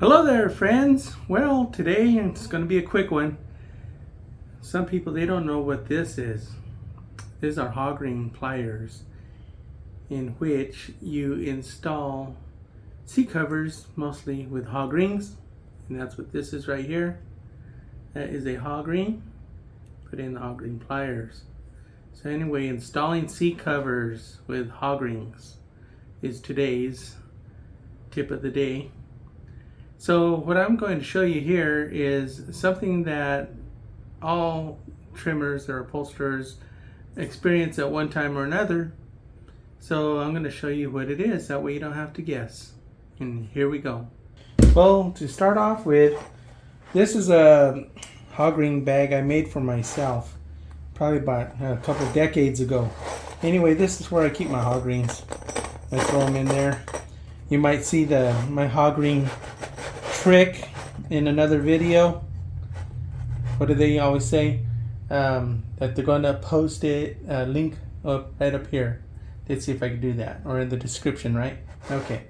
Hello there, friends. Well, today it's going to be a quick one. Some people, they don't know what this is. These are hog ring pliers in which you install seat covers mostly with hog rings, and that's what this is right here. That is a hog ring. Put in the hog ring pliers. So anyway, installing seat covers with hog rings is today's tip of the day. So what I'm going to show you here is something that all trimmers or upholsterers experience at one time or another. So I'm going to show you what it is. That way you don't have to guess. And here we go. Well, to start off with, this is a hog ring bag I made for myself. Probably about a couple decades ago. Anyway, this is where I keep my hog rings. I throw them in there. You might see my hog ring trick in another video. What do they always say? That they're going to post it, link up right up here. Let's see if I can do that, or in the description, right? Okay.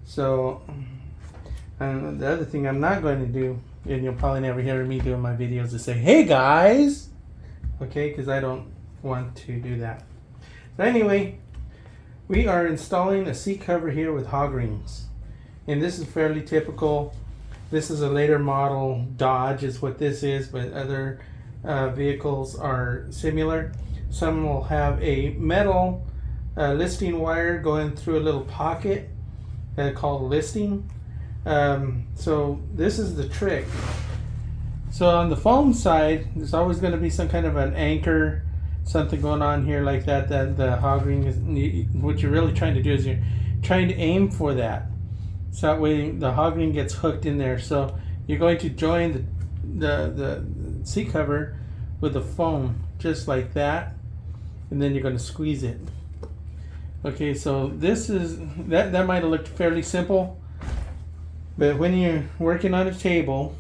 So the other thing I'm not going to do, and you'll probably never hear me doing my videos, is say, "Hey guys," okay? Because I don't want to do that. So anyway, we are installing a seat cover here with hog rings. And this is fairly typical. This is a later model Dodge is what this is, but other vehicles are similar. Some will have a metal listing wire going through a little pocket called listing. So this is the trick. So on the foam side, there's always going to be some kind of an anchor, something going on here like that, that the hog ring is, what you're really trying to do is you're trying to aim for that. So that way the hog ring gets hooked in there. So you're going to join the seat cover with the foam just like that, and then you're going to squeeze it. Okay, so this is that might have looked fairly simple, but when you're working on a table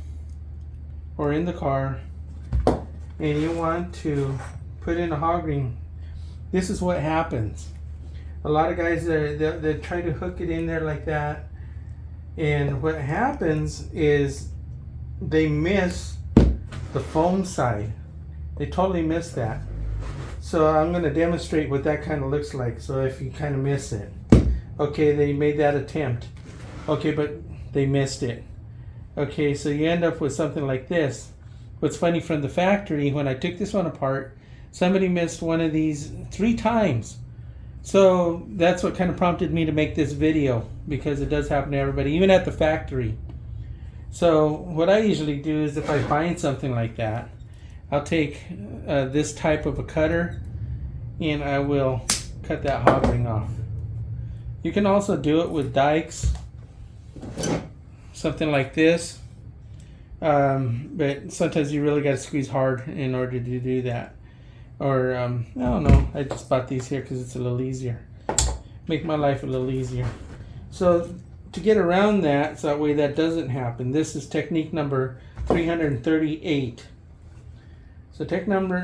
or in the car and you want to put in a hog ring, this is what happens. A lot of guys they try to hook it in there like that. And what happens is they miss the foam side. They totally miss that. So I'm going to demonstrate what that kind of looks like. So if you kind of miss it. Okay, they made that attempt. Okay, but they missed it. Okay, so you end up with something like this. What's funny, from the factory, when I took this one apart, somebody missed one of these 3 times. So that's what kind of prompted me to make this video, because it does happen to everybody, even at the factory. So what I usually do is, if I find something like that, I'll take this type of a cutter and I will cut that hog ring off. You can also do it with dikes, something like this, but sometimes you really got to squeeze hard in order to do that. Or, I don't know, I just bought these here because it's a little easier. Make my life a little easier. So, to get around that, so that way that doesn't happen, this is technique number 338. So, technique number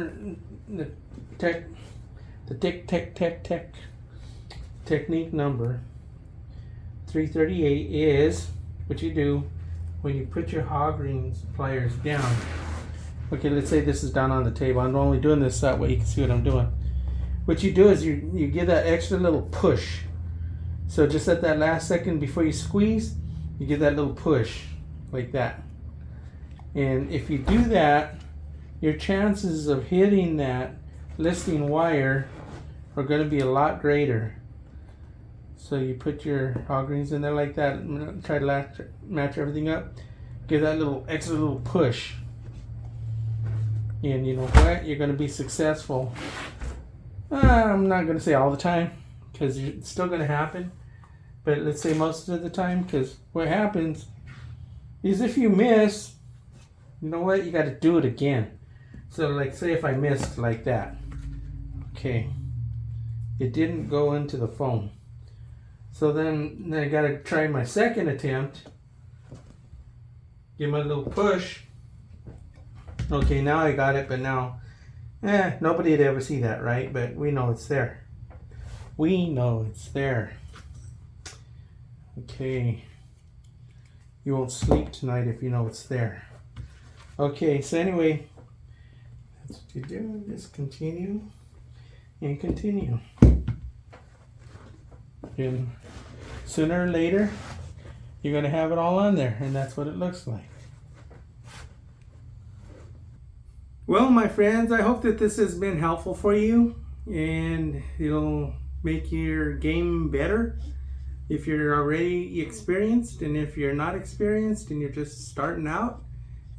338 is what you do when you put your hog rings pliers down. Okay, let's say this is down on the table. I'm only doing this that way you can see what I'm doing. What you do is you give that extra little push. So just at that last second before you squeeze, you give that little push like that. And if you do that, your chances of hitting that listing wire are going to be a lot greater. So you put your hog rings in there like that, try to match everything up, give that little extra little push. And you know what? You're going to be successful. I'm not going to say all the time, because it's still going to happen. But let's say most of the time, because what happens is if you miss, you know what? You got to do it again. So like, say if I missed like that. Okay. It didn't go into the foam. So then I got to try my second attempt. Give my little push. Okay, now I got it, but now, nobody'd ever see that, right? But we know it's there. We know it's there. Okay. You won't sleep tonight if you know it's there. Okay, so anyway, that's what you do. Just continue and continue. And sooner or later, you're going to have it all on there, and that's what it looks like. Well, my friends, I hope that this has been helpful for you, and it'll make your game better if you're already experienced. And if you're not experienced and you're just starting out,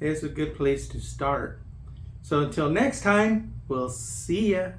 it's a good place to start. So until next time, we'll see ya.